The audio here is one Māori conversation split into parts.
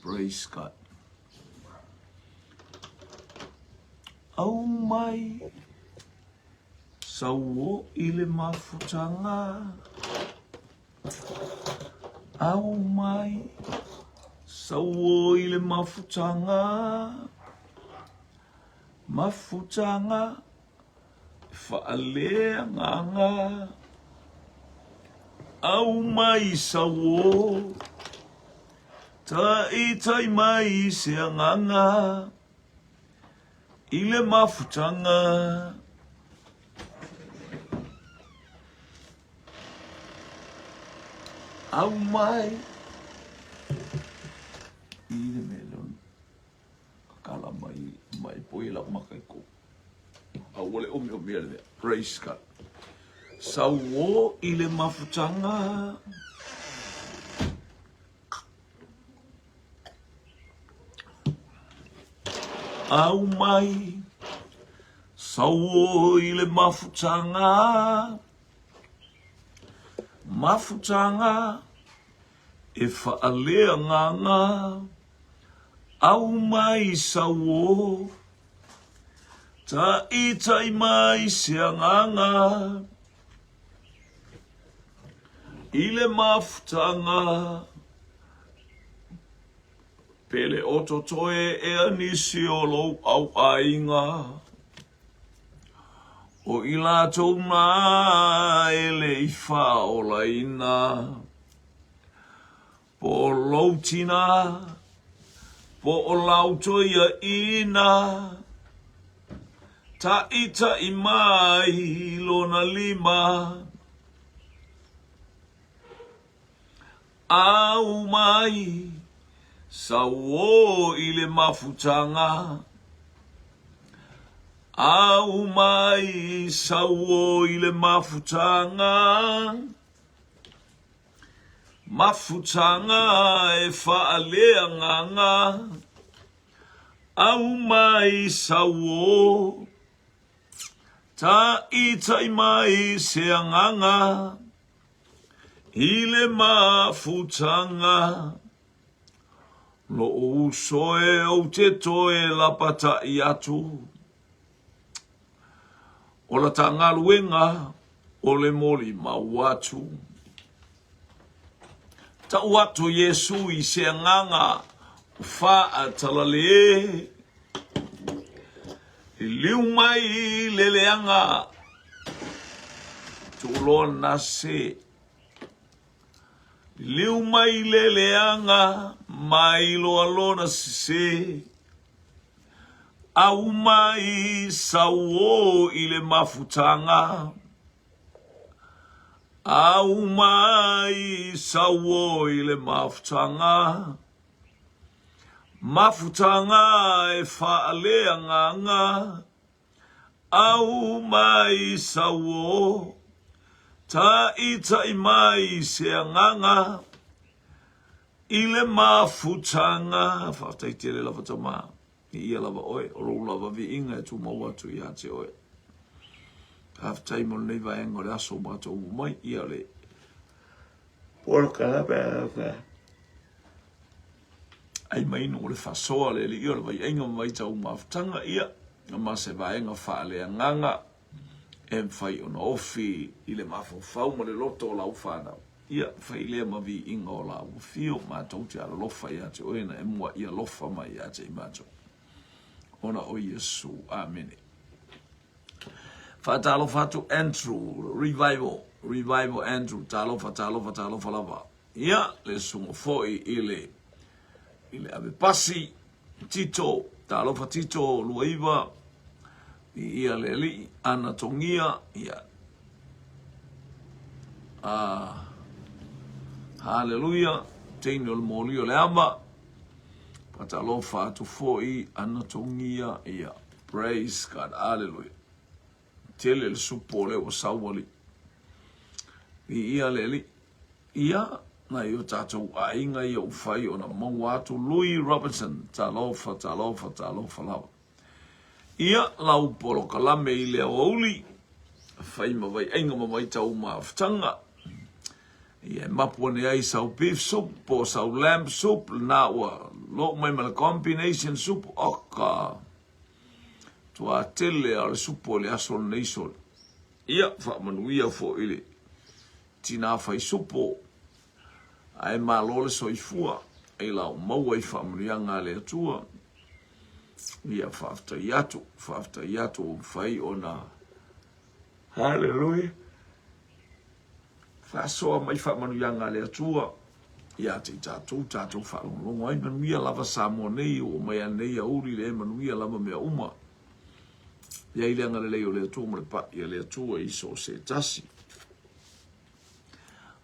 Praise God. Au mai sauo ile mafutanga. Au mai sauo ile mafutanga. Mafutanga fa'alea nganga. Au mai sauo tai mai se nganga. Ile mafutanga. Au mai ile melon kala mai poila makai ko. Au ole omi ele. Praise God. Sauo ile mafutanga. Au mai sauo ile mafutanga. Mafutanga e fa'alea nganga. Au mai sauo tai mai se nganga. Ile mafutanga pele ototoe e anisi o lo au ainga. O ila tona ele ifa o laina. Po lautina, po o lautoia ina. Ta imai lona lima. Au mai sauo ile mafutanga. Au mai sauo ile mafutanga. Mafutanga e fa'alea nganga. Au mai sauo tai mai se nganga. Ile mafutanga. Lo usoe o te toe la pata i atu. O la tangaluenga o le moli mauatu. Ta watu Yesu i se nganga fa talale. Liu mai leleanga tulona se. Liu mai leleanga mai lo alona se. Au mai sauo ile mafutanga. Au mai sauo ile mafutanga. Mafutanga e fa'alea nganga. Au mai sauo tai mai se nganga. Ile mafutanga fa'ataitele la fatama. Ia lava oe, oro lava vi inga e tu mawatu i hate oe. Half time on leva engo le aso mato mai ia le. Porka la bea. Ai mai no le fasoa le ia le vai enga mai tau mafutanga ia. Ma se vaenga fa'ale nganga. Em fai ona ofi i le mafofau ma le loto o lau whanau. Ia fai lea ma vi inga o lau fio ma tau te ala lofa i hate oe na emua ia lofa mai i hate i mato. Ona o Yesu. Amen. Fatalo fatu Andrew. Revival Andrew. Talo lava. Ia le sungo foi ile ave pasi. Tito. Talo fatito luaiva. Ia le li. Anatongia. Ia. Hallelujah. Teino le molio le amba. Patalofa tu foi anatongia ia. Praise God. Hallelujah. Tele le supole o sawali. Ia leli. Ia na yo tatou ainga ia ufai o na mawatu Louis Robertson. Talofa lava. Ia lau polo kalame i lea wauli. Fai mawai ainga mawai tau maafutanga. Ia mapu ne ai sau beef soup po sau lamb soup na ua lo mai mal combination soup oka. Tua tele al soup le asol nei sol. Ia fa manuia fo ile. Tina fai supo. Ai malole soifua. Ai lau mau ai fa manuianga le atua. Ia fafta yatu fai ona. Hallelujah. Fasoa mai fa manuianga le atua. Ia te tātou whalongongo ai manuia lava Samoa nei o mai anei a uri le manuia lava mea uma. Ia i leanga le leo le atua mo le pa, ia le atua iso se tasi.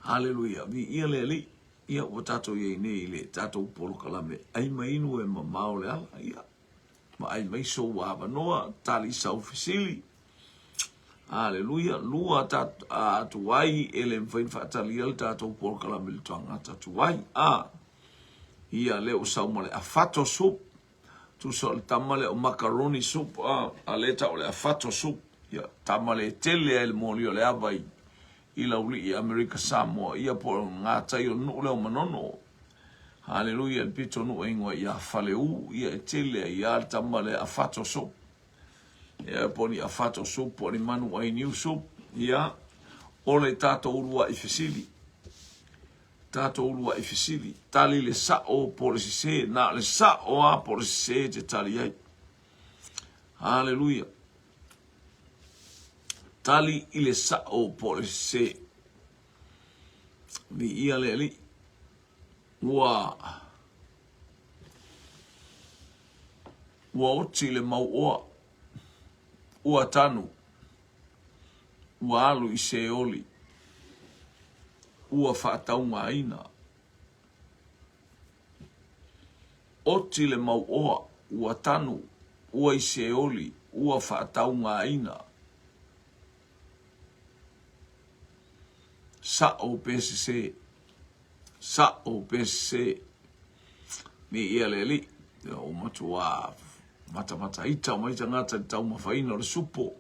Hallelujah. Vi ia le li, ia o tātou ia nei le tātou polo kalame. Ai mainu e mamao le ala, ia. Ma ai mai so wava noa, tali sau fisili. Hallelujah. Lua atuai ele mfain whaatali al tātou polo kalame le tuanga tatuai. Ia leo sau male afato soup. Tu so le tamale o macaroni soup. Aleta o le afato soup. Ia tamale tele el molio le avai. Ila uli i Amerika Samoa. Ia po ngatai o nu leo manono. Hallelujah. El pito nu ingwa ia faleu. Ia tele ia tamale afato soup. Ia poni afato soup. Poni manu ai new soup. Ia ole tato urua i fesili. Tato ulua i fisili. Tali le sao po le sise. Na le sao a po le sise te tali ai. Hallelujah. Tali i le sao po le sise. Vi ia le li. Ua oti le mau oa. Ua tanu. Ua alu i se oli. Ua whaataunga aina. Oti le mau oa, ua tanu, ua i se oli, ua whaataunga aina. Sa o PSC, sa o PSC, ni ia le li, o matua mata ita, maita ngata tau mawhaina o le supo.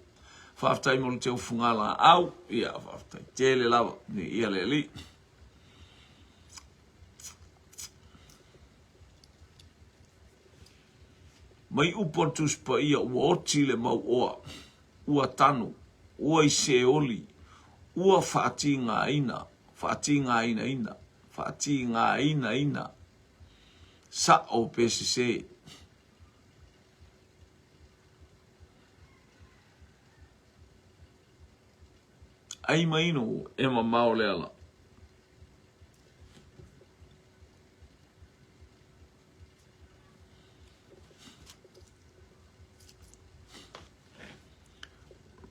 Whaftai mo le teo fungala au, ia whaftai tele lava, ni ia le li. Mai upon tuspa ia ua oti le mau oa, ua tanu, ua i se oli, ua whaati ngā ina, sa o PSC. Ai maino e mamao le ala.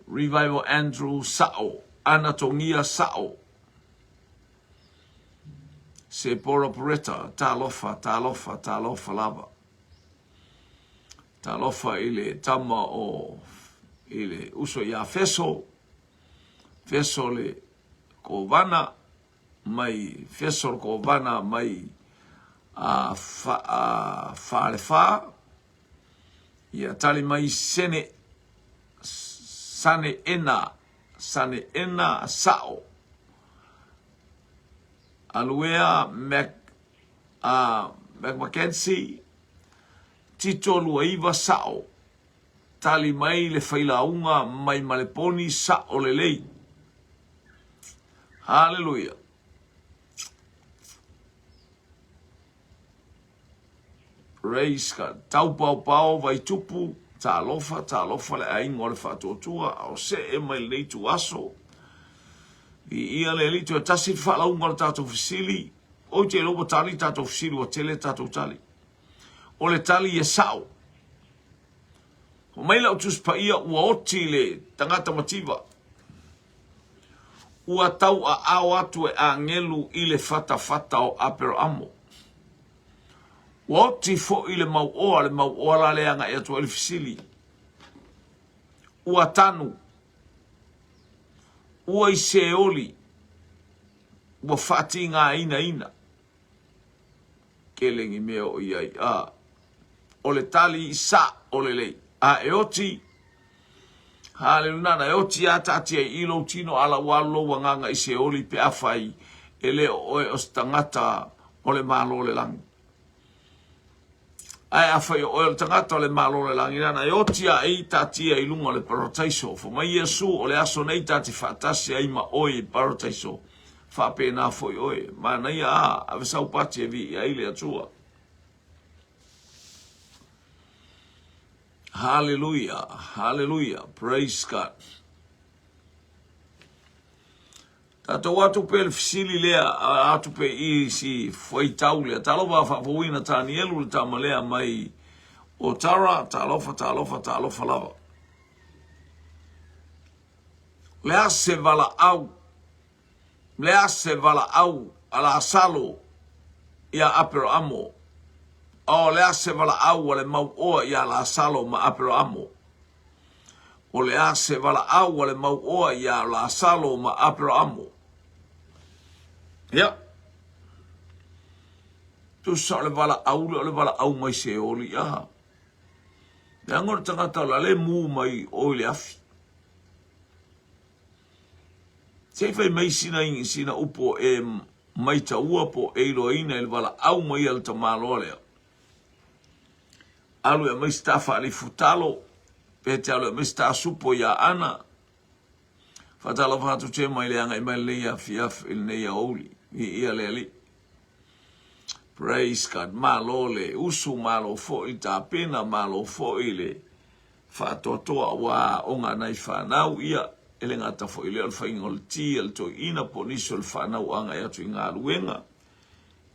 Revival Andrew Sao, Anatongia Sao. Se pora poreta, talofa lava. Talofa ile tama o ile uso ya feso. Feso le kovana mai feso kovana mai fa ia tali mai sane ena sao aluea Mackenzie tito luaiva sao tali mai le failaunga mai maleponi sao le lei. Hallelujah. Praise God. Tau pau vai tupu, talofa le aingo le whatotua, au se e mai nei tu aso. I ia le litu e tasi whalaunga le tātou fisili, o te lopo tali tātou fisili o tele tātou tali. O le tali e sao. O mai lau tuspa ia ua oti le tangata mativa. Ua tau a au atu e a ngelu i le fata o apero amo. Ua oti fo i le mau oa la leanga e atu e le fisili. Ua tanu. Ua i se oli. Ua fati ngā ina. Kelengi mea o iai. O le tali i sa o le lei. A e oti. Hallelujah, e oti ata ati e ilo tino ala walo wanganga i se oli pe afai ele oe o tangata o le malo le langi. Ai awhai o le tangata o le malo le langi nana, e o tia e tatia i lunga le parataiso, fo mai Iesu o le aso nei tati whaatasi ai ma oe parataiso, whape nā foi oe, ma nei a vesau pati e vi ai le atua. Hallelujah, hallelujah, praise God. Tato watu pe le fisili lea atu pe i si foi tau lea. Talofa whapawina tani elu le tamalea mai o tara, talofa lava. Lea se vala au ala asalo ia apero amo. O lea se vala au ale mau oa ia la asalo ma apero amo. O lea se vala au ale mau oa ia la asalo ma apero amo. Ya. Tu sa le vala au mai se oli aha. Le angor tangata la le mu mai o le afi. Se fai mai sina upo e mai ta ua po e loina le vala au mai al tamalo lea. Alu e mai stafa ali futalo. Pete alu e mai sta supo ya ana. Fatalo fatu che mai le anga i mai le ia fiaf il ne ia oli. Ia le ali. Praise God. Malo le usu malo fo i ta pena malo fo i le whatotoa wa onga nei whanau ia ele ngata fo i le alfa ingol ti al to ina poniso le whanau anga ia tu inga luenga.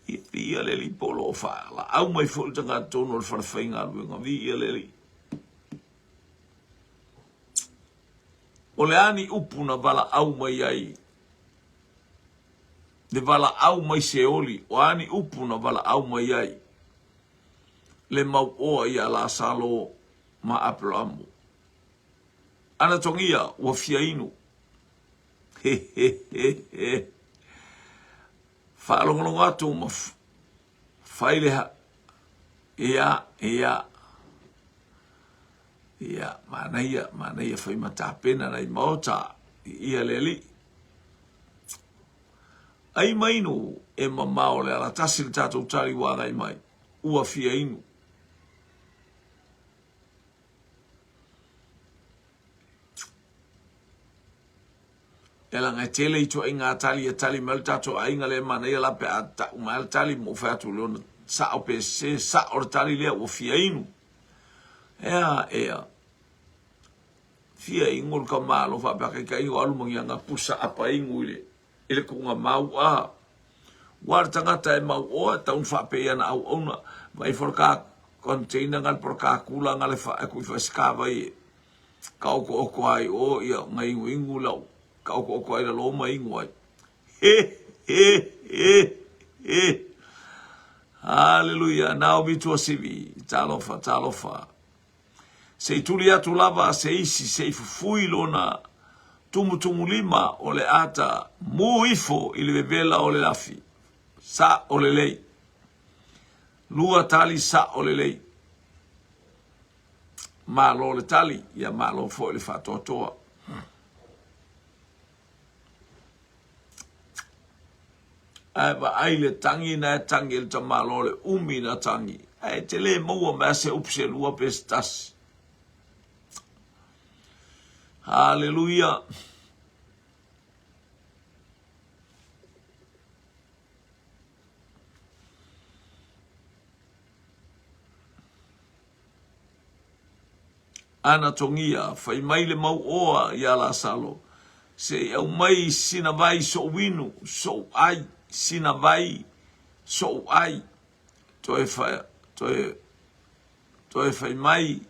Ia le li polo o whaala. Au mai fo i tanga tono le whanawha inga luenga. Ia le li. O le ani upuna vala au mai ai. Le vala au mai se oli, o ani upu na vala au mai ai. Le mau oa ia la salo ma apelo amu. Ana tongia ua fia inu. Whaalongolongo atu ma whaileha. Ia. Manaia whaimata pena nei maota. Ia leli. Ai mainu e mamao le ala tasi le tatou tari wāngai mai. Ua fia inu. E la ngai tele i toa inga tali e tali mel tatou a inga le mana ia lape a ta umael tali mo whatu leona sa o pe se sa o tali lea ua fia inu. Ea. Fia ingo ka malo whapaka ka ingo alumangi anga pusa apa ingo ile. Ele kunga mau a. War tangata e mau oa taun whape ana au ona. Mai forka container ngal porka kula ngale fa aku faskava i. Kau ko oko ai o ia ngai wingu lau. Kau ko oko ai la loma ingu ai. Hallelujah. Now be to sivi. Talofa. Se tuli atu lava se isi se fufui lona. Tumu lima o le ata muifo i le vela o le lafi. Sa o le lei. Lua tali sa o le lei. Malo le tali, ia malo fo le whatotoa. Ai le tangi na tangi le ta malo le umi na tangi. Ai te le maua mea se upse lua pestas. Hallelujah. Ana tongia, fai mai le mau oa ia la salo. Se au mai sina vai so winu, so ai, sina vai, so ai. Toe fai mai,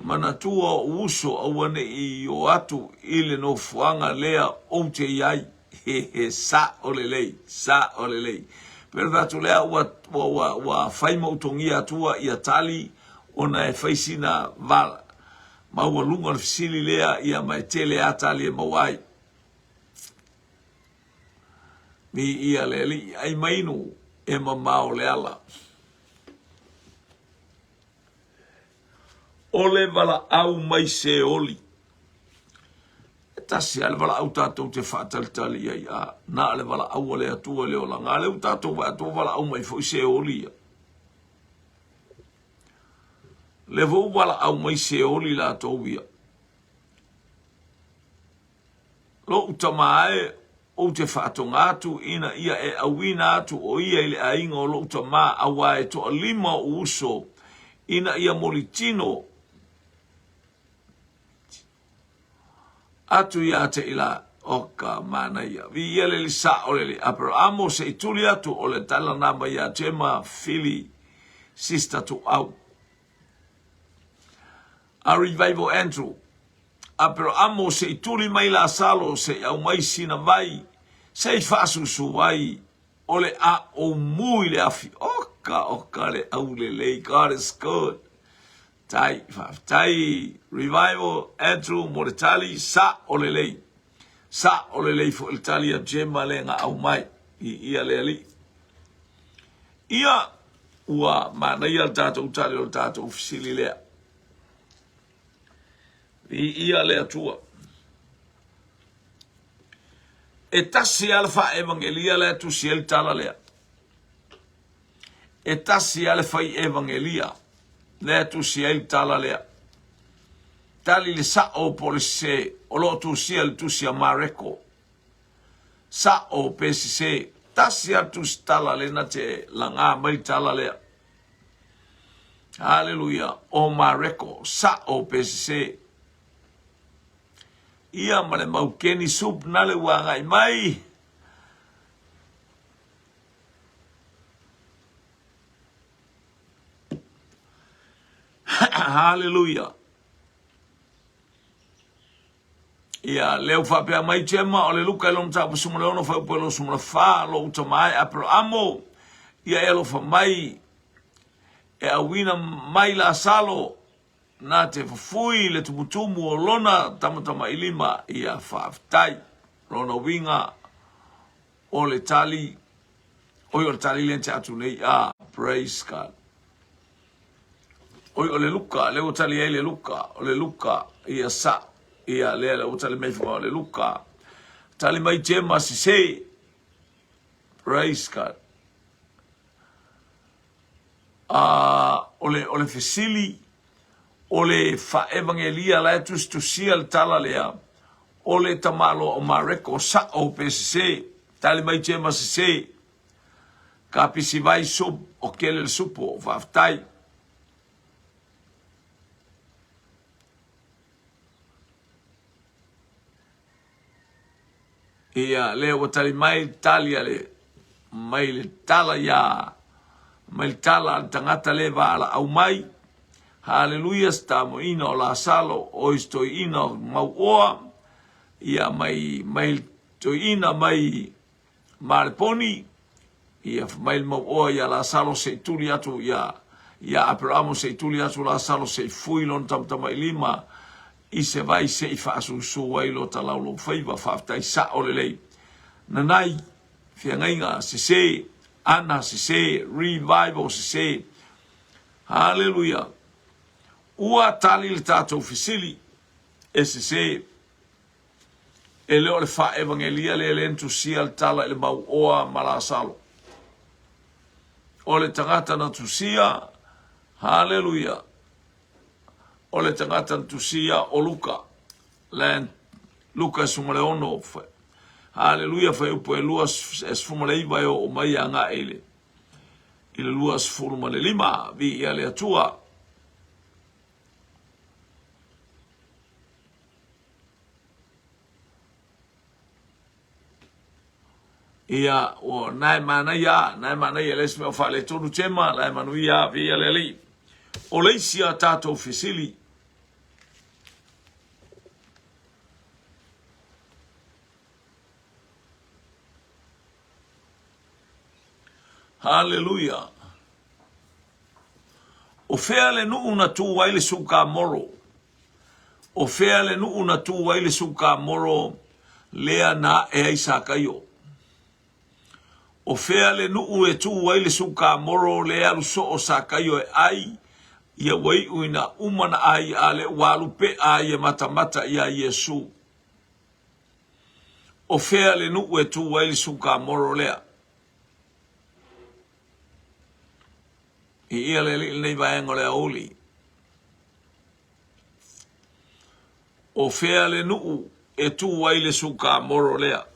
mana tua uso awane i o atu ile no fuanga lea o te iai. Sa o lelei. Pero datu lea wa fai mautongia tua ia tali, ona e fai sina vala. Maua lunga le fisili lea ia mai tele atali e mawai. Mi ia leli ai mainu e mamao le ala. O le vala au mai se oli. tasi ale wala au tātou te whātalitali ai a nā ale wala au ale atua leo la ngā leo tātou wa atua wala au mai fo se oli le vo wala au mai se oli la tau ia lo utamae o te whaatonga atu ina ia e awina atu o ia ile ainga o lo utama awa e to lima uso ina ia molitino atu ia te ila oka mana ia. Vi ia le lisa o le Abrahamo se ituli atu o le tala nama ia Jema Fili sister tu au. A revival Andrew. Abrahamo se ituli mai la salo se au mai sina vai. Se i fasu su vai. O le a o mui le afi. Oka le au le lei. God is good. Tai revival Andrew Moritali sa olelei fo Italia Gemma lenga au mai ia le ali ia ua mana ia tato utali o tato ufisili lea ia le atua e tasi alfa evangelia le tu siel tala lea e tasi alfa evangelia le tu siel tala lea tali le sa o polise o lo tu siel tu sia mareko sa o pesise tasi tu tala le na te langa mai tala lea haleluya o mareko sa o pesise ia male mau keni sup na le wanga mai haleluya ia leo fa pe mai Gemma o le luka lo mta pusumo le ono fa pelo sumo fa lo utamai Abrahamo ia elo fa mai e awina mai la salo na te fui le tumutumu o lona tamatama ilima ia fa tai lona winga o le tali o le tali le atu nei praise God o le luka le o tali le luka o le luka ia sa ia le o tali mai fa le luka tali mai Gemma si sei praise God o le fesili o le fa evangelia la tu sial tala lea o le tamalo o mareko sa o pese tali mai Gemma si sei ka pisi vai sub o kele supo vaftai ia le o tali mai talia le mai le tala ya mai tala tangata le vala au mai haleluya stamo ina o la salo o isto ina mau oa ia mai to ina mai marponi ia mai mau oa ia la salo se tuli atu ia Abrahamo se tuli atu la salo se fui lon tamtama ilima i se vai se i fasu su wai lo ta laulo faiva faftai sa olelei nanai fiangainga se ana se revival se hallelujah ua tali le tatou fisili e se e leo le fa evangelia le entusia le tala le mau oa malasalo o le tangata na tusia hallelujah o le tangata tusia o Luka len Luka sumale ono hallelujah fa upo e luas es fumale vai o mai anga ele luas fumale lima vi ale atua ia o nai mana ia les me fa le tonu Gemma nai manu ia vi ale ali o leisia tato fisili hallelujah o fea le nuu na tu waile suka moro o fea le nuu na tu waile suka moro lea na e aisa kayo o fea le nuu e tu waile suka moro lea luso o sa kayo e ai ia wai uina umana ai ale walupe ai e matamata ia Yesu o fea le nu e tu wai suka moro lea. I ia le nei vaengo le auli. O fea le nu e tu wai le suka moro lea.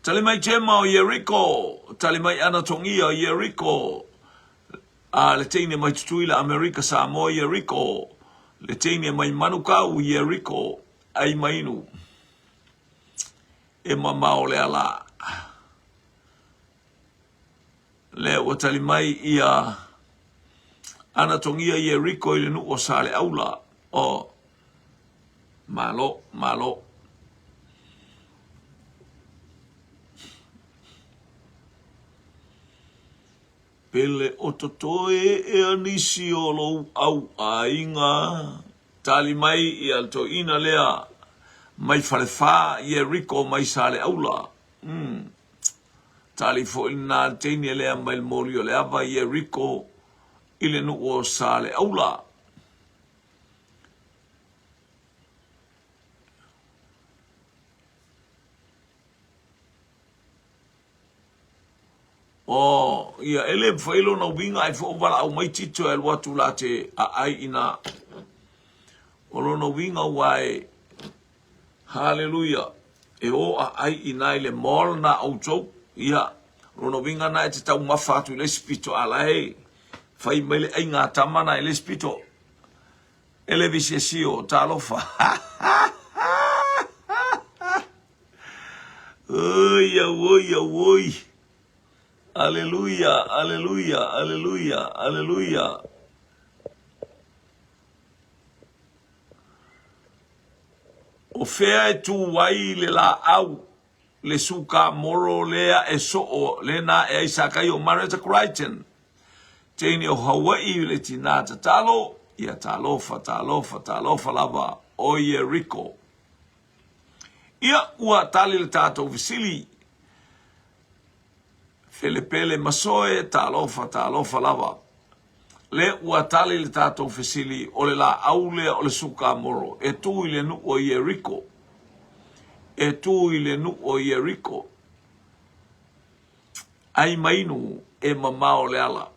Tali mai chema o Jericho, tali mai ana tongia o Jericho, le teine mai tutuila Amerika Samoa Jericho, le teine mai manukau Jericho, ai mainu, e mamao le ala. Le o tali mai ia ana tongia Jericho ile nu o sale aula, o malo. Pele o totoe e anisi o lou au ainga. Tali mai i alto ina lea. Mai whalewha i e riko mai sale aula. Tali fo ina teine lea mai mori o lea vai i e riko i le nu o sale aula. O, ia ele whailo na winga ai fo wala au mai tito e watu la te a ai ina. O lono winga wai, hallelujah, e o a ai ina ile mol na au tau, ia, lono winga na e te tau mawhatu le spito ala hei, whai mele ai ngā tamana ele spito, ele vise sio, talofa. Oi. Aleluia. O fea e tu wai le la au, le suka moro lea e so o le na e isakai o Marita Crichton. Teini o Hawaii le tinata talo, ia talofa lava o Jericho. Ia ua tali le tato visili. Felepele masoe talofa lava. Le ua tali le tato visili o le la aule o le suka moro. E tu ile nu o Jericho. Ai mainu e mamao le ala.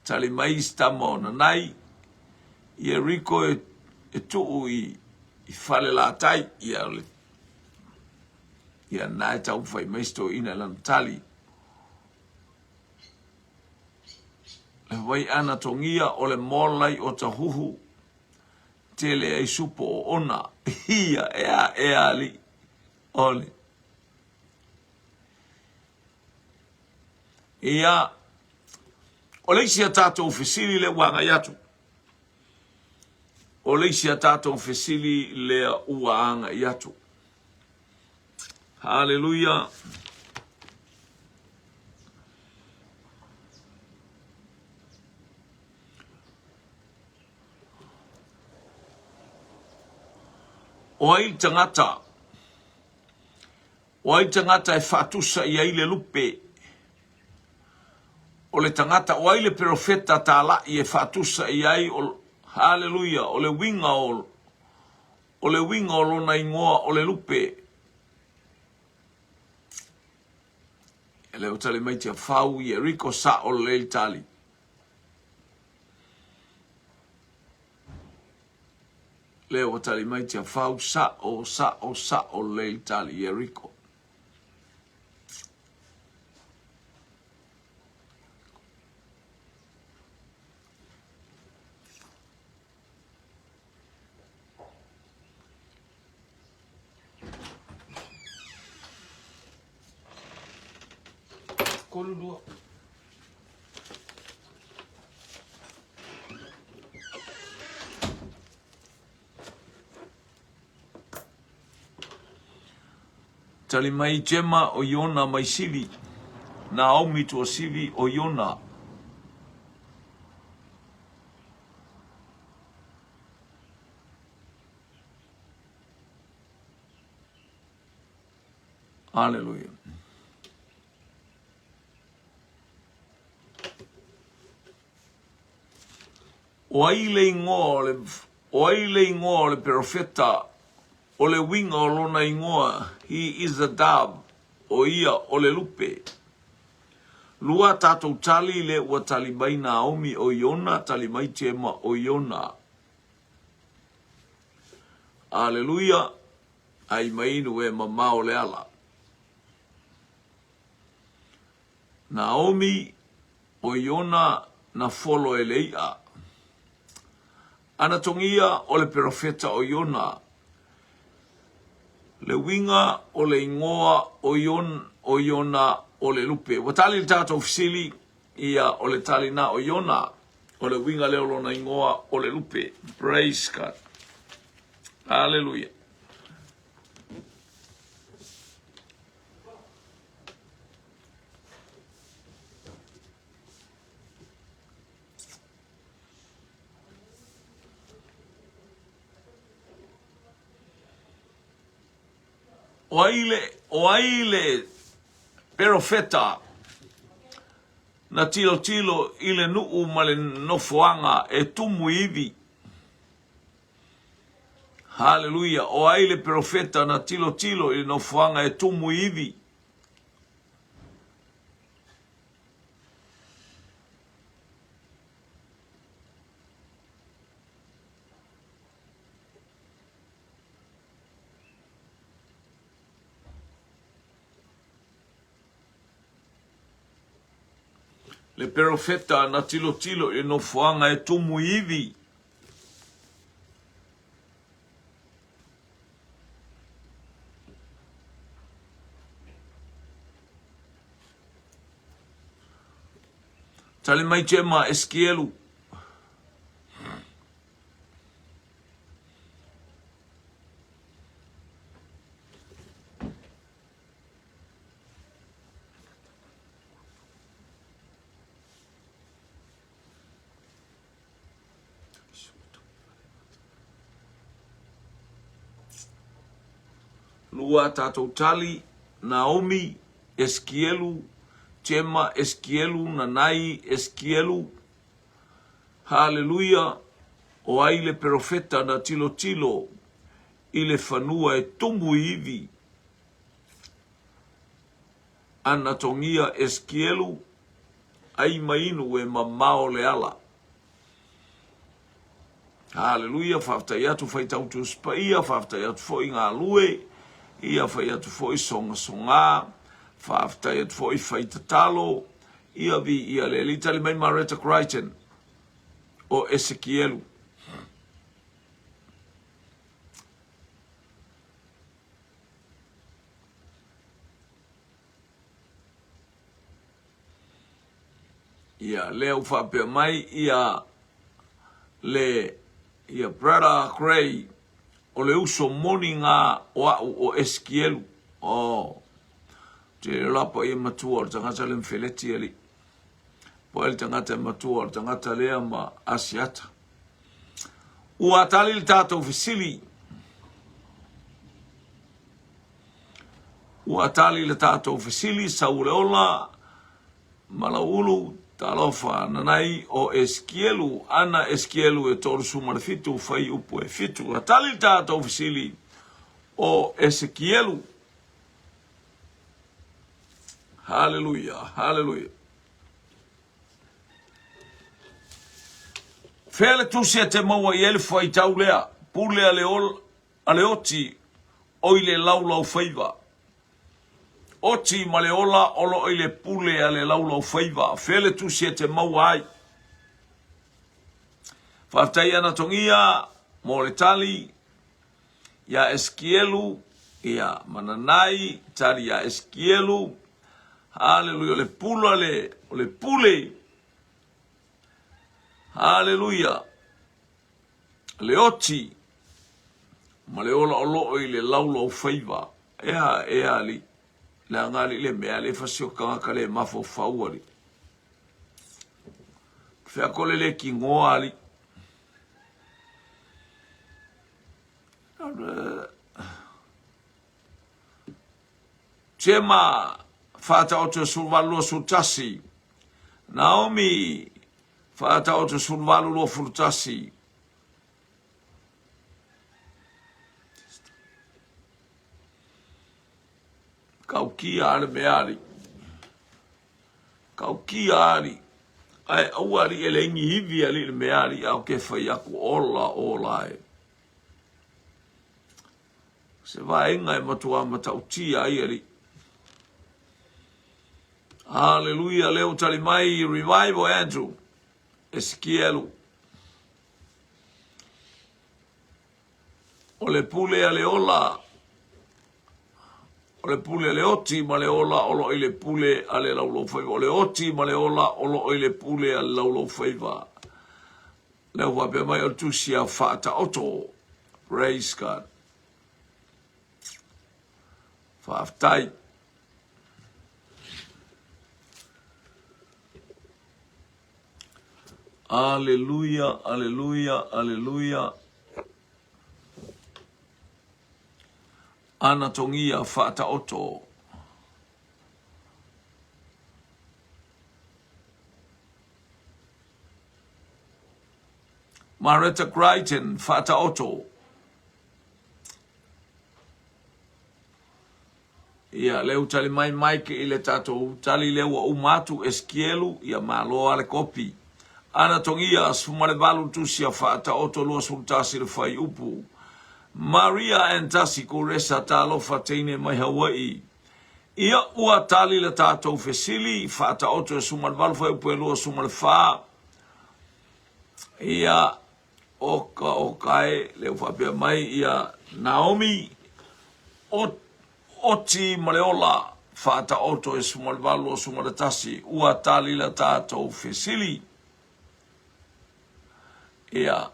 Tali mai stamo na nai. Jericho e tu i fale la tai ia le. Ia nai tau fai meisto ina lan tali. Le wai ana tongia o le molai o tahuhu. Tele ai supo o ona. Ia ea li. Ole. Ia. O leisi a tātou fesili le wanga yatu. O leisi a tātou fesili le uaanga yatu. Hallelujah. O ai tangata e whatusa i ai le lupe. O le tangata o ai le profeta tāla i e whatusa i ai o hallelujah o le winga o lona ingoa o le lupe. E le o tali mai tia whau i e riko sa o le tali. Le o tali mai tia whau sa o le tali i e riko. Koludua. Tali mai jema o Iona mai sili. Naomi tua sili o Iona. Haleluya. O ai le ingoa le profeta o le winga o lona ingoa, he is a dove, o ia o le lupe. Lua tātou tali le ua tali mai Naomi o Iona, tali mai Tema o Iona. Aleluia, ai mainu e mamao le ala. Naomi o Iona na folo e leia. Ana tongia o le profeta o Iona. Le winga o le ingoa o Iona o le lupe. Wa tali le tātou fisili ia o le tali na o Iona. O le winga leo lona ingoa o le lupe. Praise God. Hallelujah. O aile profeta na tilo ile nuu male nofoanga e tumu ivi. Hallelujah. O aile profeta na tilo ile nofoanga e tumu ivi. Le profeta na tilo e no fuanga e tumu ivi. Tali mai Tema Eskielu. Lua tātou tali, Naomi, Eskielu, Tema Eskielu, Nanai Eskielu. Hallelujah. O aile profeta na tilo ile fanua e tumu ivi. Ana tongia Eskielu, ai mainu e mamao le ala. Hallelujah. Fafta yatu faitautu spaia, fafta yatu foi ngā lue. Ia fai atu foi songa, fafta atu foi fai tatalo, ia vi ia le litali mai Maretta Crichton o Ezekielu. Ia leo whapea mai ia brother Gray o le uso moni ngā o Ezekielu. Te lapa i matua o tangata le mwheleti ali. Po ele tangata matua o tangata lea ma asiata. Ua tali le tātou fisili. Ua tali le tātou fisili sa uleola malaulu talofa nanai o Ezekielu. Ana Ezekielu e toru sumarifitu fai upu e fitu. Ua tali le tātou fisili o Ezekielu. Hallelujah, hallelujah. Fele tusi e te maua i elfu ai tau lea. Pule ale oti o ile laulau faiva. Oti ma le ola olo ile pule ale laulau faiva. Fele tusi e te maua ai. Whaftai ana tongia mo le tali ya Ezekielu ia mananai tali ya Ezekielu. Hallelujah, le pule. Hallelujah. Le oti. Ma le ola olo i le laulau faiva. Ea li. Le angali le mea le fasio kangaka le mafo faua li. Fea kole le ki ngoa li. Chema fata oto sulvalu sultasi. Naomi fata oto sulvalu lo sultasi. Kau kia ale meari. Kau kia ali. Ai awari ele ingi hivi ali meari au ke fai aku ola e. Se vai inga e matua matautia ai ali. Hallelujah, leo tali mai revival Andrew. Eskielu. Ole pule ale ola. Ole pule ale oti ma le ola olo ile pule ale laulo faiva. Ole oti ma le ola olo ile pule ale laulo faiva. Leo wape mai o tusia fata oto. Praise God. Faftai. Hallelujah, hallelujah, hallelujah. Ana tongia fata oto. Maretta Crichton fata oto. Ia leu tali mai Mike ile tato tali leu umatu Eskielu ia malo ale kopi. Ana tongia sfumale balu tusia fata oto lo sultasi le fai upu. Maria Antasi kuresa talo fatine mai Hawaii. Ia ua tali le tato fesili fata oto sumal balu fai upu lo sumal fa. Ia okae leu fapia mai ia Naomi oti maleola fata oto sumal balu sumal tasi ua tali le tato fesili. Ia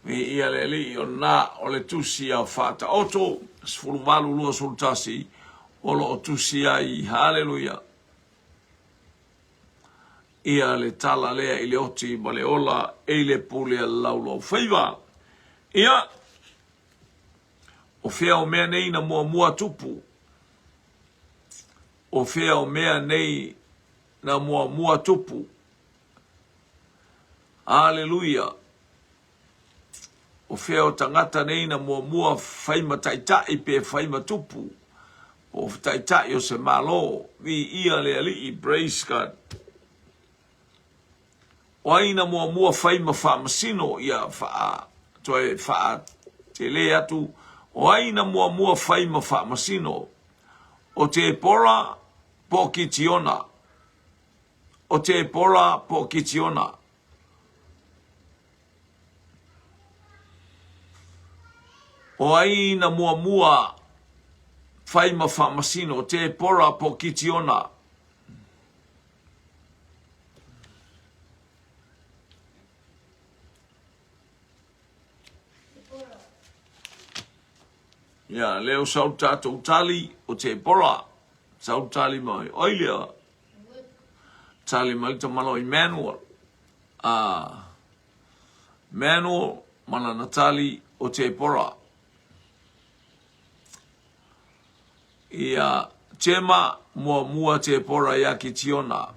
ia leli ona ole tusia fata oto sfulvalu lo sultasi olo tusia I haleluya. Ia le tala lea ile oti maleola ele pule laulo faiva. Ia o fea o mea nei na mua tupu. O fea o mea nei na mua tupu. Hallelujah. O fea o tangata nei na mua faima taitai pe faima tupu. O taitai o se malo. Vi ia le ali praise God. O aina mua faima whamasino ia wha. Toe wha te le atu. O aina mua faima whamasino. O te pora po kitiona. O te pora po kitiona. O aina mua faima whamasino te pora po kitiona. Ia, leo sau tātou tali o te pora. Sau tali mai oilea. Tali mai ta malo Emmanuel. Manuel mana Natali o te pora. Ia chema mua te pora ia ki tiona.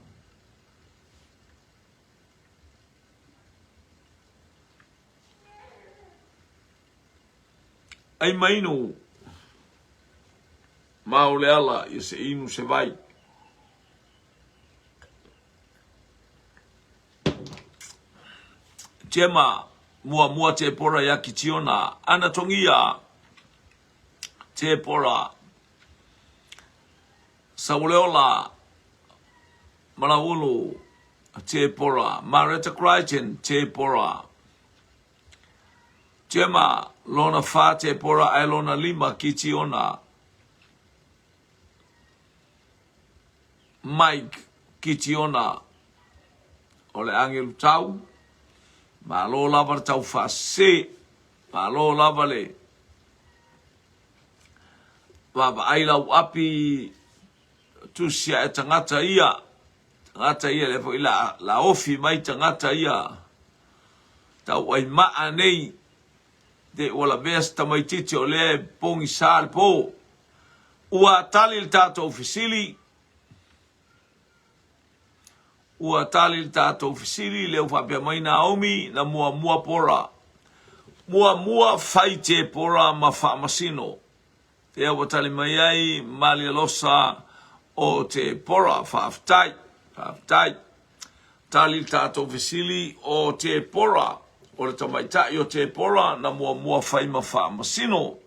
Ai mainu maule ala i se inu se vai. Chema mua te pora ia ki tiona. Ana tongia te pora. Sauleola Malawulu te pora. Maretta Crichton te pora. Chema lona fa te pora ai lona lima ki tiona. Mike ki tiona. Ole angelu tau. Malo lava tau fa se. Malo lava le. Baba ai lau api tusia e tangata ia. Tangata ia lepo ila la ofi mai tangata ia. Tau ai maa nei. De wala vesta mai titi o le pongi sal po. ua tali le tātou fisili, ua tali le tātou fisili, leo whapea mai Naomi na mua pora. Mua fai te pora ma whaamasino. Te awa tali mai ai, mali alosa o te pora, whaaftai. Tali le tātou fisili o te pora, o le tamaitai o te pora na mua fai ma whaamasino.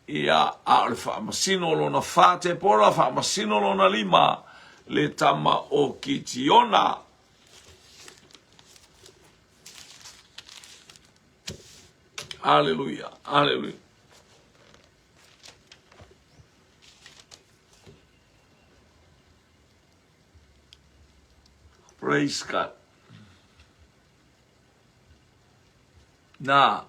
Ia a le whaamasino lona wha te pora, whaamasino lona lima, le tama o Kitiona. Hallelujah, hallelujah. Praise God. Na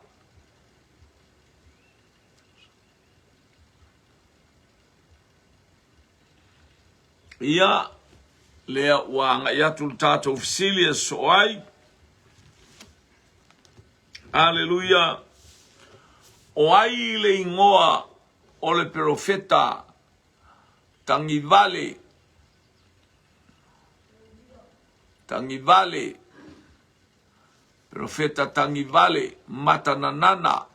ia lea wanga yatu tātou fisilia soai. Hallelujah. O ai le ingoa o le profeta Tangivale, profeta Tangivale, Matananana,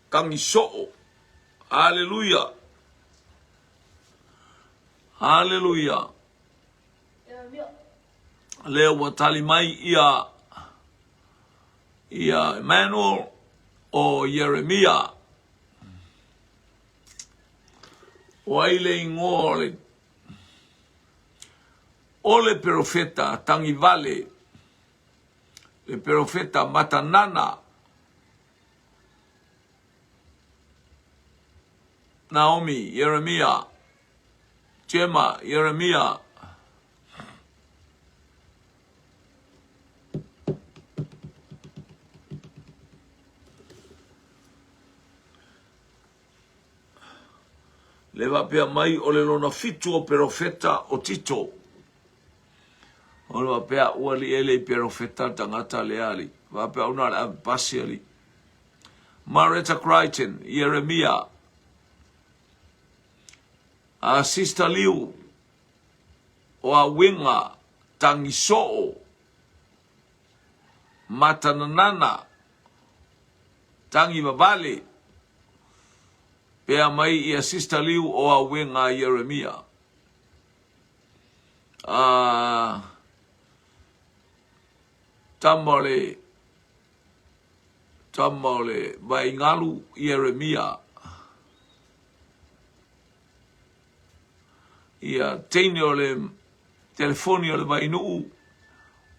Tangisoo. Hallelujah. Hallelujah. Leo watali mai ia Emmanuel o Jeremia. O aile ingole ole profeta Tangivale, le profeta Matanana, Naomi, Jeremia, Jema, Jeremia, le vapea mai o le lona fitu o profeta o Tito. O le vapea uali ele profeta tangata leali. Vapea una le ambasiali. Marita Crichton, Jeremia. A Sister Liu. O a winga Tangisoo. Matananana. Tangivavale. Pea mai ia Sister Liu o a winga Jeremia. Tamale Vaingalu Jeremia. Ia teine o le telefoni o le vainuu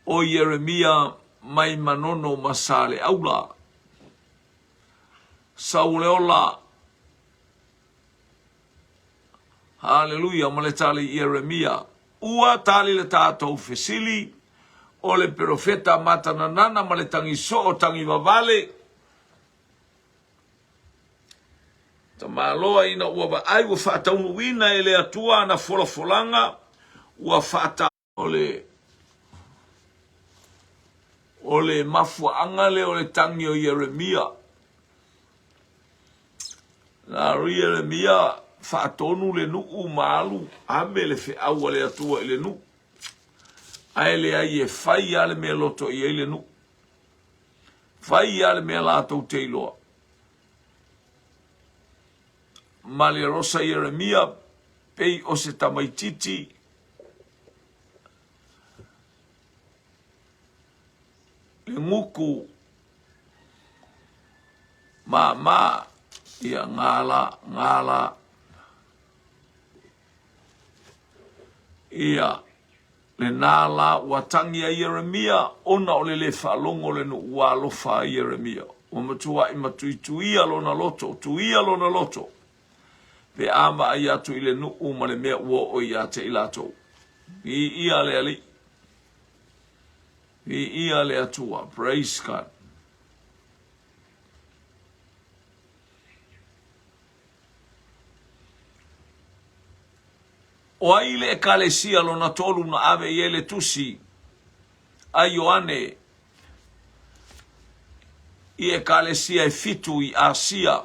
o Jeremia mai manono masale aula. Sauleola. Hallelujah, maletali Jeremia. Ua tali le tātou fesili o le profeta Matananana ma le Tangisoo o Tangivavale. Tamaloa ina ua vaai ua whaataunuina e le atua na folafolanga ua whaata o le mafuaanga le o le tangi o Jeremia. Na Jeremia whaatonu le nuu maalu ame le whiaua le atua i le nuu. Aele ai e whai ale mea loto i eile nuu. Whai ale mea lātou teiloa. Mali rosa Jeremia pei o se tamaititi le nguku ma ia ngala ia le nala watangi a Jeremia ona o le whalongo le no ualofa a Jeremia o matua i matuituia lona loto tuia lona loto pe ama ai atu i le nuu ma le mea ua o i ate i lato i ia le ali i ia le atua. Praise God. O ai le ekalesia lo na tolu na ave i ele tusi a Ioane i ekalesia e fitu i Asia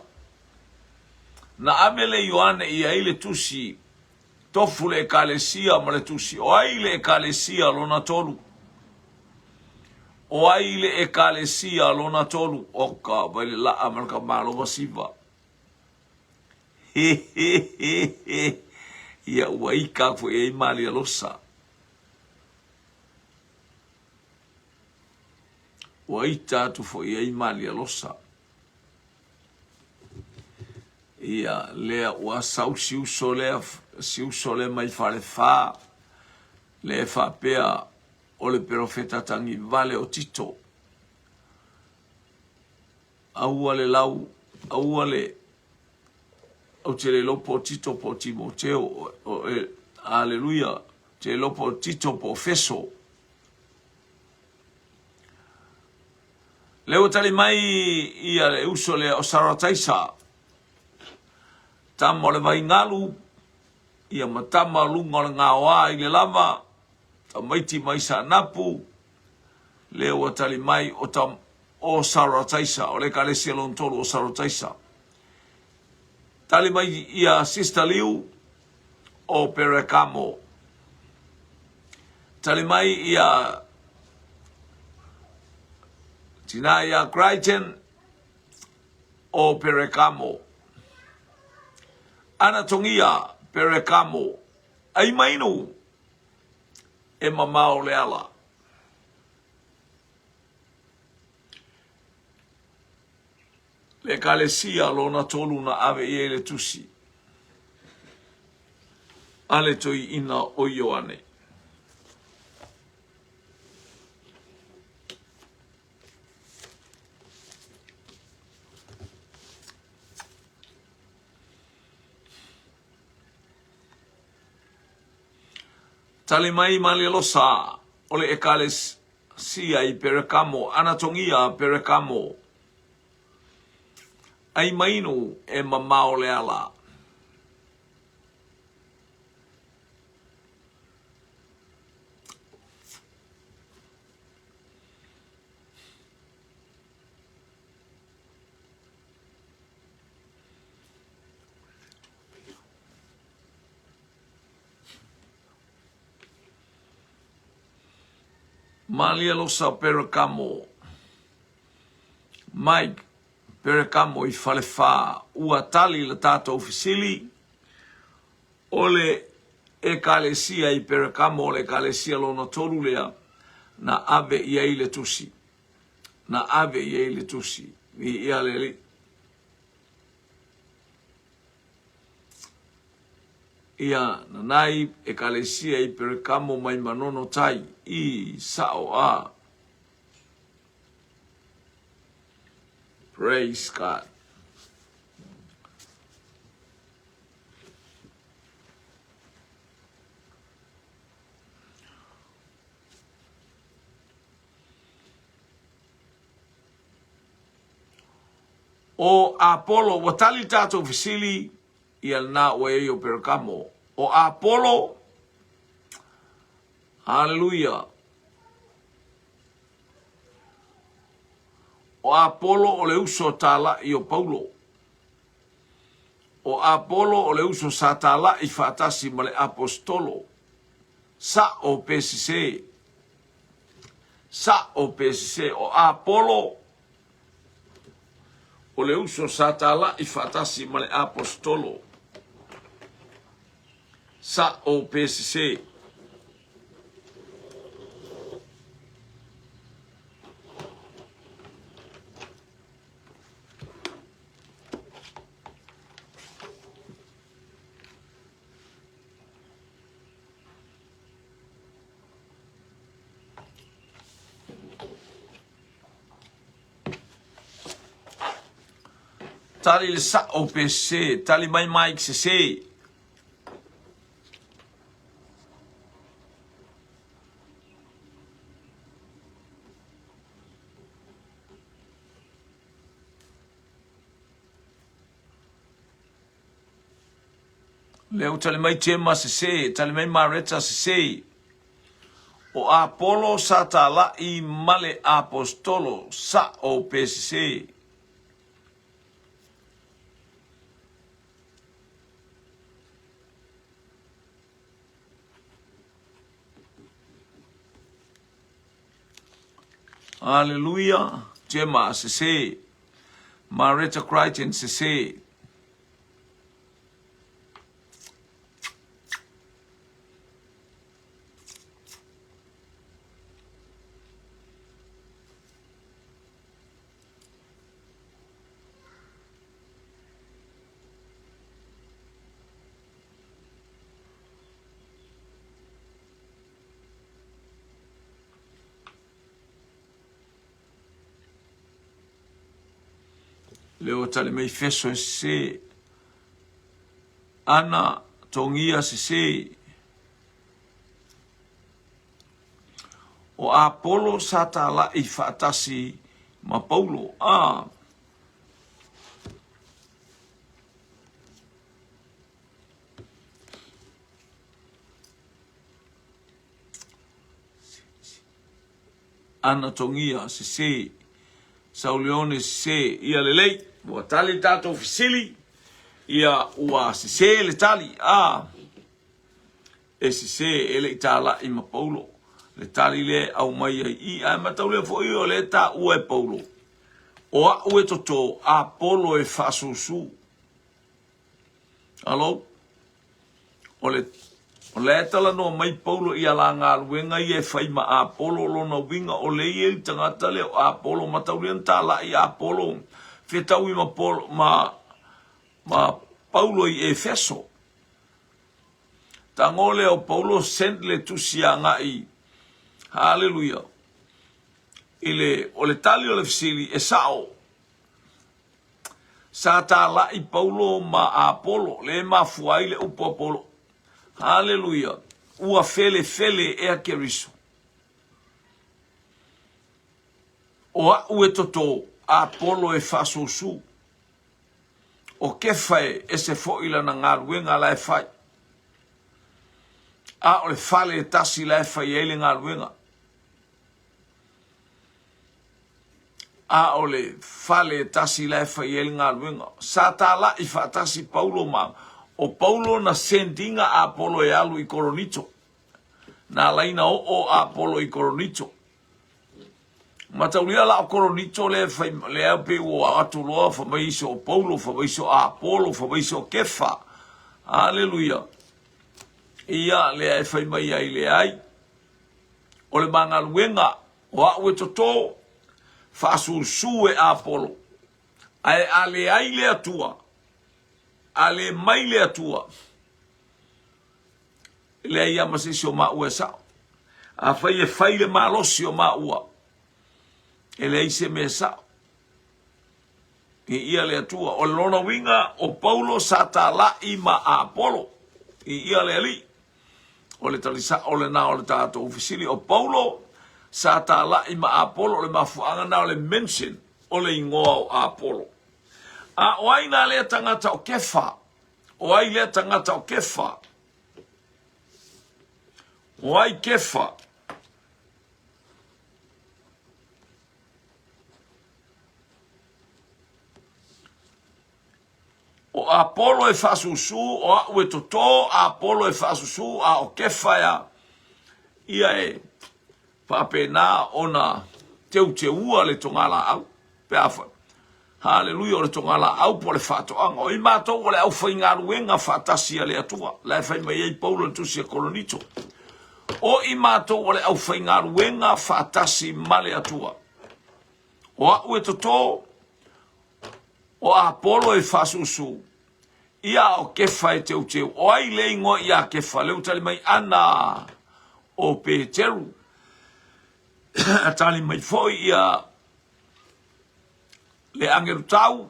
Na amele Ioane ia ile tusi tofu le ekalesia ma le tusi. O ai le ekalesia lona tolu. O ai le ekalesia lona tolu. Oka vai le la amalka malo wasiva. Ia waika fo e mali alosa. Waita tu fo e mali alosa. Ia lea ua sau siu sole mai fale fa le fa pea o le profeta tangi vale o tito. Aua le lau, aua le o te le lopo tito po Timoteo, aleluia, te le lopo tito po feso. Leo tali mai ia le uso le o sarataisa. Tamo le vai ngalu, ia matama lunga le ngawa i le lava, ta maiti mai sa napu, leo tali mai o sarataisa, o le kalesia lontolo o sarataisa. Tali mai ia Sister Liu o Perekamo. Tali mai ia tina ia Crichton o Perekamo. Ana tongia Perekamo. Ai mainu e mamao le ala. Le kalesia lona tolu na ave i le tusi. Ale toi ina o Ioane. Tali mai mali losa ole ekalesia i Perekamo. Anatongia Perekamo. Ai mainu e mamao le ala. Malia losa Perekamo. Mike Perekamo i falefa ua tali le tato ofisili. Ole ekalesia i Perekamo ole ekalesia lona tolu lea na ave ia ile tusi. Na ave ia ile tusi. Ia leli. Ia nanai ekalesia i Perekamo mai manono tai i sao a. Praise God. O Apollo, watali tato fisili ia na wei o Perekamo. O Apollo, hallelujah. O Apollo o le uso tala i o Paulo. O Apollo o le uso sa tala i fatasi ma le apostolo. Sa o PCC. Sa o PCC. O Apollo o le uso sa tala i fatasi ma le apostolo. Sa o PCC. Tali le sa o PCC, tali mai Mike CC. Leo tali mai Tema CC, tali mai Mareta CC. O Apollo sa tala i male apostolo sa o PCC. Haleluya. Jema sese. Marita Crichton sese. Leo tale mai feso se ana tongia se o Apolo satala I fatasi ma Paulo ana tongia se Sauleone se ia lelei wa tali tato fisili ia ua se le tali se ele tala I ma Paulo le tali le au mai I ma taule fo io le ta ue Paulo o ue toto Apolo fasusu alo o le tala no mai Paulo ia la ngā luenga I fai ma Apolo lo na winga o le I tangata le Apolo ma taulian tala I Apolo fetau I ma Paulo ma Paulo I Efeso tangole o Paulo sent le tusia ngai haleluya ile o le tali o le fisili sao sa tala I Paulo ma Apolo le ma fuai le upo Apolo haleluya ua fele ea keriso o ue toto Apolo fasosu o kefae se fo ila na ngaruenga la fai o le fale tasi la fai ele ngaruenga o le fale tasi la fai ele ngaruenga sa tala I fatasi Paulo ma o Paulo na sendinga Apolo alu I Koronito na laina o Apolo I Koronito mataulia la o Koronito le fai le ape o atuloa fa maiso Paulo fa maiso Apolo fa maiso Kefa haleluya ia le fai mai ai le ai o le manga luenga o ue toto fa su Apolo ai ale ai le atua ale mai le atua le ia masisio ma ua sao a fai le malosio ma ua ele ise me sao ia le atua o lona winga o Paulo satala I ma Apolo ia le ali o le talisa o le na o le tato ofisili o Paulo satala I ma Apolo o le mafuanga na o le mention o le ingoa o Apolo o aina le tangata o Kefa o ai le tangata o Kefa o ai Kefa o Apolo fasusu o ue toto Apolo fasusu o Kefa ia papena ona teuteua le tongala au pe afa haleluya o le tongala au po le fatoanga o I matou o le au whaingaruenga fatasi le atua le fai mai ei Paulo tusia Koronito o I matou o le au whaingaruenga fatasi male atua o ue toto o Apolo fasusu ia o Kefa teuteu o ai le ingoa ia Kefa leu tali mai ana o Peteru tali mai foi ia le angeru tau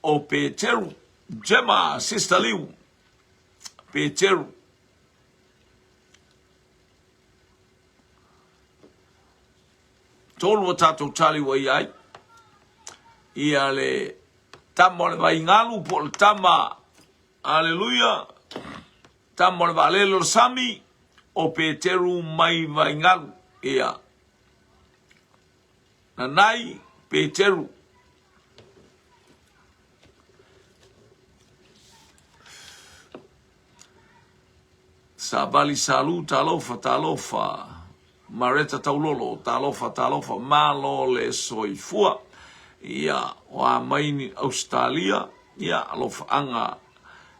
o Peteru Jema sister liu Peteru tolu o tatou tali wa iai ia le tamo le vaingalu po le tama aleluya tamo le valelo sami o Peteru mai vaingalu ia nanai Peteru sabali salu talofa Mareta taulolo talofa malo le soifua ia wa maini Australia ia alofa anga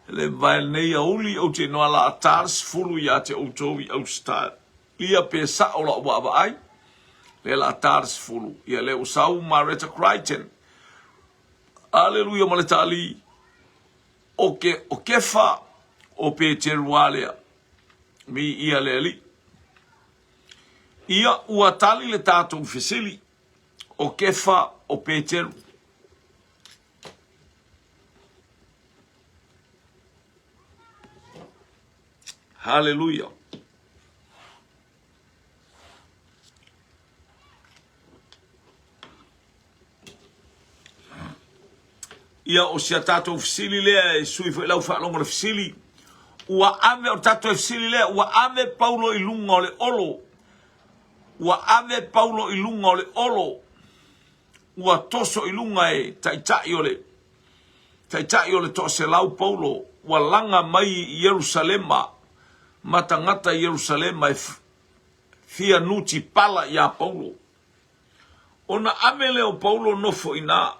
le vai nei uli o te no ala atars fulu ia te outou i Australia pe sa ola wa ai le la atars fulu ia le usau Mareta Crichton aleluia maletali o kefa o Peterualea mi ia leli ia ua tali le tātou fesili o kefa o Peteru. Haleluia. Ia o sia tātou fesili lea e sui fo ilau whaalonga le fesili. Ua ame o tātou fesili lea, ua ame Paulo i lunga o le olo. Ua ame Paulo i lunga o le olo. Ua toso i lunga e taitai o le tose lau Paulo. Ua langa mai i Yerusalema. Matangata i Yerusalema e fia nuti pala ia Paulo. Ona ame leo Paulo nofo ina.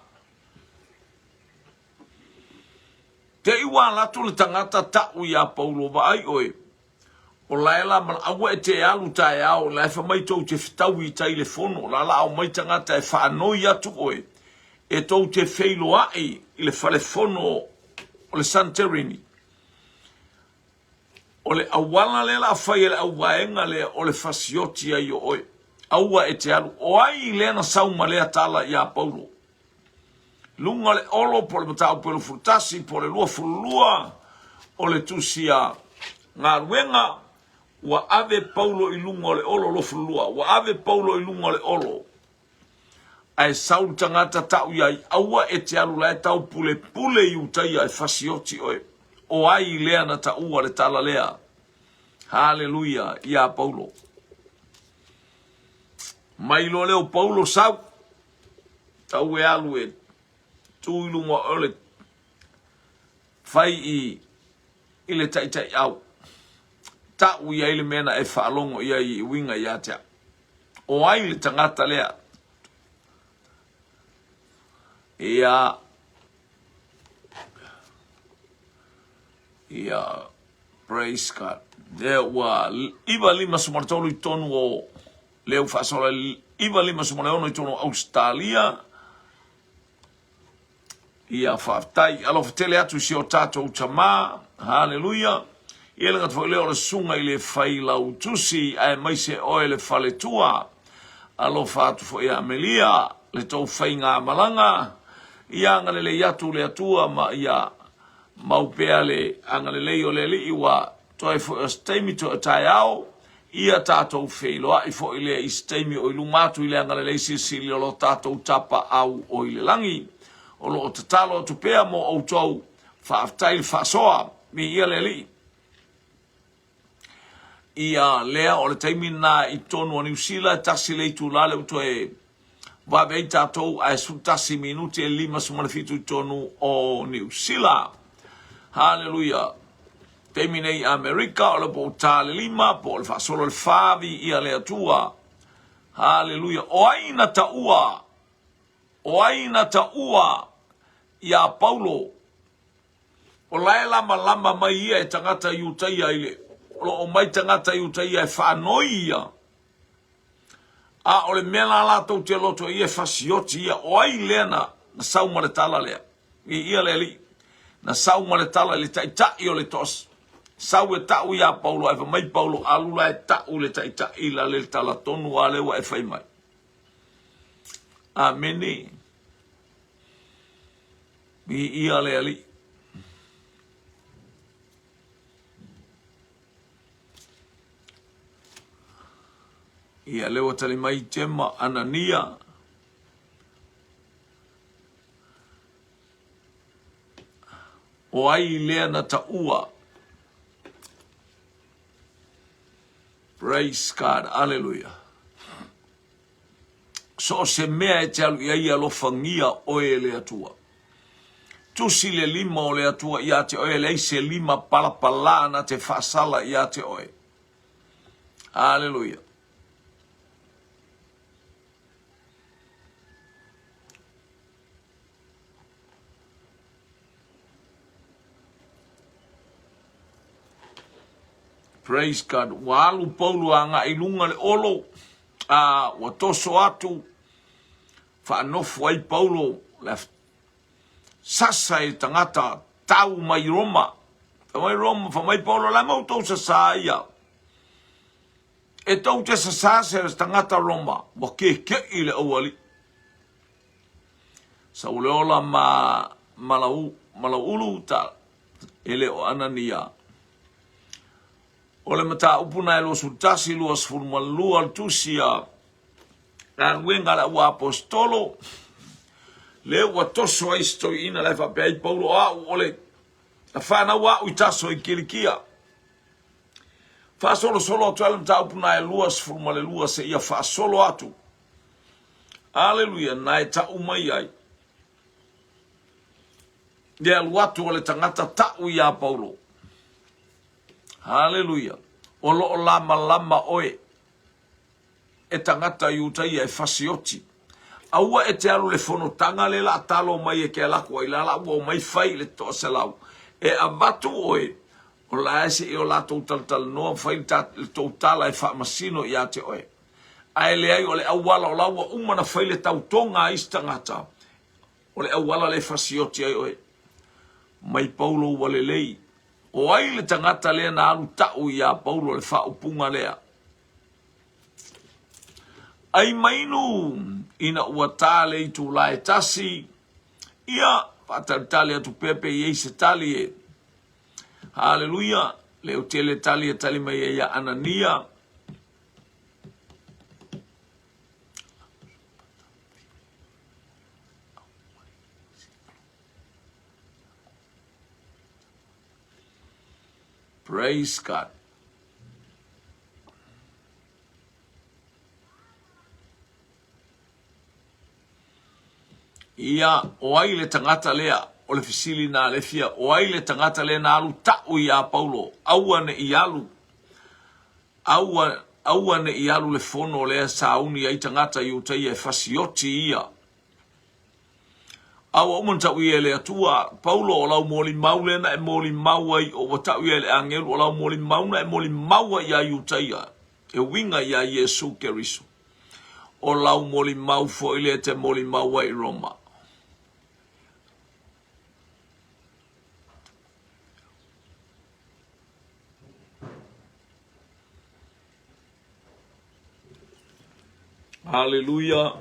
Te iwa latu le tangata tau ia Paulo wa ai oe. O laela man awa e te alu tae au, la e whamai tau te whitau i tai le fono, la la au mai tangata e whaanoi atu oe, e tau te wheilo ai i le whale fono o le Santerini. O le awala le la whai e le awaenga le o le fasioti ai oe, aua e te alu, o ai le na sauma lea tala ia Paulo. Lunga le olo po le matau po le furtasi, po le lua fulua, o le tusia ngā ruenga, wa ave Paulo i lunga le olo lo fulua, wa ave Paulo i lunga le olo. Ai saul tangata tau iai, aua e te alu lai tau pule i utai ai fasioti oe, o ai lea na taua le tala lea. Haleluia, ia Paulo. Mailo leo Paulo sau, tau e alu e tu i lunga ole, fai i le taitai au. Tau ia ile mena e whaalongo ia i winga ia tea. O ai le tangata lea. Ia praise God. There wa iwa lima sumartolu i tonu o leo whaasola iwa lima sumartolu i tonu Australia. Ia whaftai alofa tele atu si o tato utama. Hallelujah. Ia langa tfo leo le sunga i le whai lau tusi ai maise oe le whale tua. Alofa atu fo ia Amelia le tau whai ngā malanga. Ia angale le iatu le atua ma ia maupea le angale le o le li iwa toi fo steimi to tai au. Ia tatou whailoa i fo i le i steimi o ilumatu i le angale le sili o lo tatou tapa au o i le langi. O lo o tatalo o tupea mo o tau whaaftai whaasoa mi ia le li. Ia lea o le taimina i tonu o New Zealand tasi le tu lale uto e wawei tatou a sutasi minuti e 5 i tonu o New Zealand. Hallelujah. Taimina i Amerika o le po tale 5 po le whaasolo le whavi ia lea tua. Hallelujah. O aina taua ia Paulo. O lae lama mai ia e tangata i utai aile. O mai tangata i utai e whanoi ia. A o le mena lato te loto ia fasioti ia. O ai lena na sauma le tala lea. I ia le li. Na sauma le tala le taitai o le tos. Sau e tau ia Paulo. E mai Paulo alula e tau le taitai la le tala tonu a lewa e whai mai. Ameni. I ia le li. Ia lewa tali mai tema Anania. O ai lea na taua. Praise God. Hallelujah. So se mea e te alu ia lofangia o e lea tua. Tusi le 5 o lea tua ia te oe le se 5 palapala na te whaasala ia te oe. Hallelujah. Praise God. Walu Paulo anga ilunga le olo. Watoso atu. Whaanofu ai Paulo. Sasa e tangata tau mai Roma. Mai Roma, fa mai Paulo la mau tau sasa ia. E tau te sasa se tangata Roma. Wa ke ile awali. Sa ule ola malaulu ta. Ele o Anania. Ole mata upuna e lo sultasi luas fulmalua tusia. Kan wenga la wa apostolo. Le wa toso isto ina la fa pe Paulo ole. Afana wa utaso ikilikia. Fa solo atu ala mta upuna e luas fulmalua se ia fa solo atu. Hallelujah, na ta umai ai. Dia watu ole tangata ta'u ya Paulo. Hallelujah. Olo lama oe. E tangata yutai e fasioti. Aua e te alu le fono tanga le la talo mai e ke lako ai la ua mai fai le to selau. E avatu oe. O la ese e o la tau tal noa fai le tau tala e wha masino i ate oe. Ai le ai o le awala o laua umana fai le tau tonga a istangata. O le awala le fasioti ai oe. Mai Paulo wale lei. O ai le tangata lea na alu tau ia Paulo le wha upunga lea. Ai mainu ina ua tale i tu lae tasi. Ia patatale atu pepe i eise tali e. Hallelujah. Leo tele tali e tali mai e ia Anania. Praise God. Ia o ai le tangata lea o le fisili na le fia o ai le tangata lea na alu ta'u ia Paulo aua ne i alu aua ne i alu le fono lea sauni ai tangata i utai e fasioti ia aua umantau i ele atua Paulo o lau moli maule na e moli mauai o watau i ele angelu o lau moli mauna e moli maua ia i utai ia e winga ia Yesu Keriso o lau moli mau fo ile te moli maua i Roma. Hallelujah.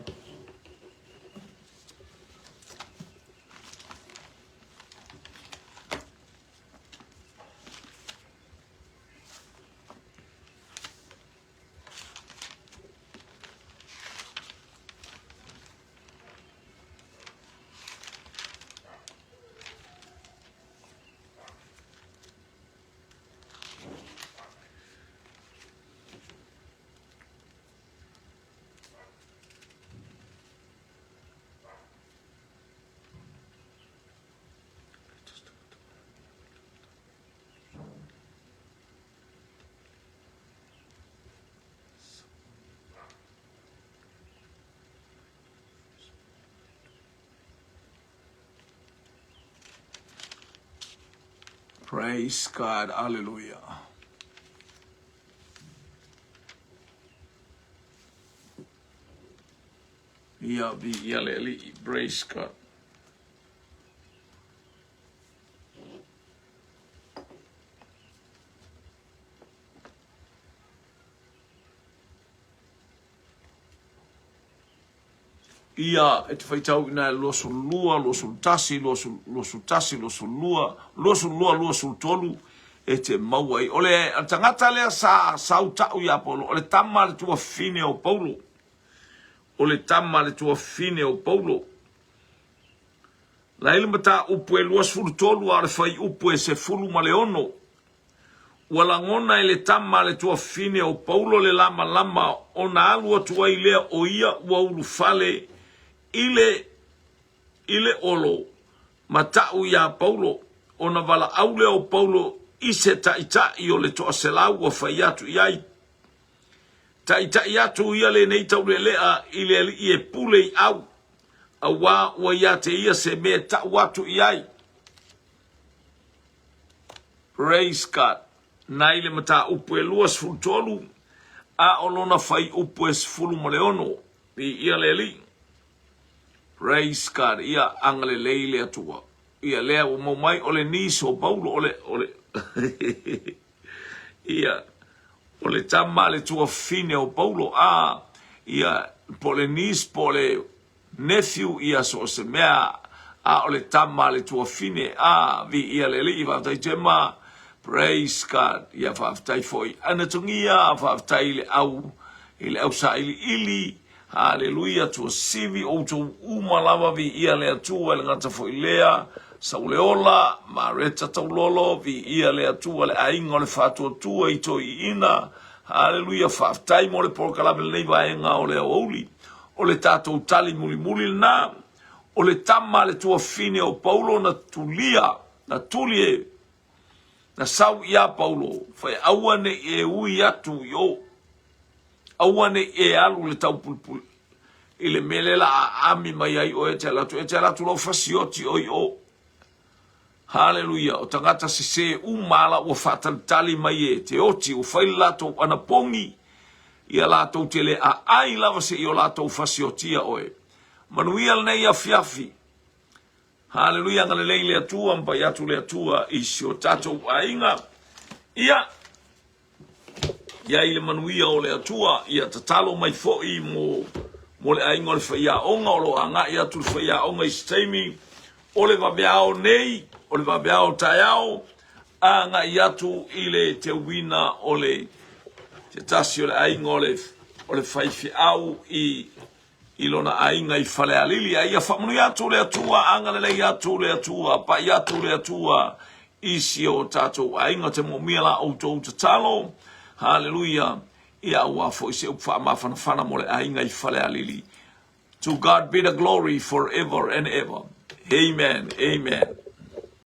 Praise God. Hallelujah. Praise God. Ia e te whaitau ina losu lua, losu tasi, losu tolu e te mauai. Ole tangata lea sa utau ia Paulo. Ole tama le tua fine o Paulo. Ole tama le tua fine o Paulo. La ile mata upu e luas fulu tolu a le whai upu e se fulu ma le ono. Wala ngona ele tama le tua fine o Paulo le lama o na alua tua ilea o ia ua ulu fale ile olo matau ya Paulo ona vala aule o Paulo ise taita i o le toa selau o faiatu iai taita iatu ia le nei tau le lea ile i pule i au a wa ia te ia se me ta watu iai. Praise God. nai le mata upu e luas fultolu, a olona fai upu e sfulu mo le ono, ia le li. Praise God, ia angale leile atua. Ia lea o maumai ole niso Paulo ole ia ole tama le tua fine o Paulo ia pole nis pole nephew ia so se mea ole tama le tua fine vi ia le li va tai tema. Praise God, ia fa tai foi anatungia fa tai le au ile au sa ili haleluya tu sivi o tu umalawa vi ia le atua le ngata foi lea sauleola mareta taulolo vi ia le atua le ainga le fatua tua i toi ina haleluya fa tai mo le porkala le leva enga o le oli o le tatou tali muli na o le tama le tua fine o Paulo na tulie na sau ia Paulo fai awane e ui atu yo awane e alu le tau pulpul ile melela ami mai ai o e te latu lo fasioti o haleluya o tangata se umala o fatali mai e te oti o fai lato anapongi ia lato tele ai lava se io lato fasiotia oe manuia nei afiafi haleluya ngale leile atua mpa yatu le atua isio tato ainga ia ile manuia o le atua ia tatalo mai foi mo le ainga le faia onga o lo anga ia tu faia onga istaimi o le vabeao nei o le vabeao taiao anga iatu ile te wina o le te tasi o le ainga o le faifi au ilona ainga i fale alili ia whamunu iatu le atua anga le iatu le atua pa iatu le atua isi o tatou ainga te momiela o tou te talo haleluya ia ua fo ise upa mawhanawhana mo le ainga i fale alili. To God be the glory forever and ever. Amen. Amen.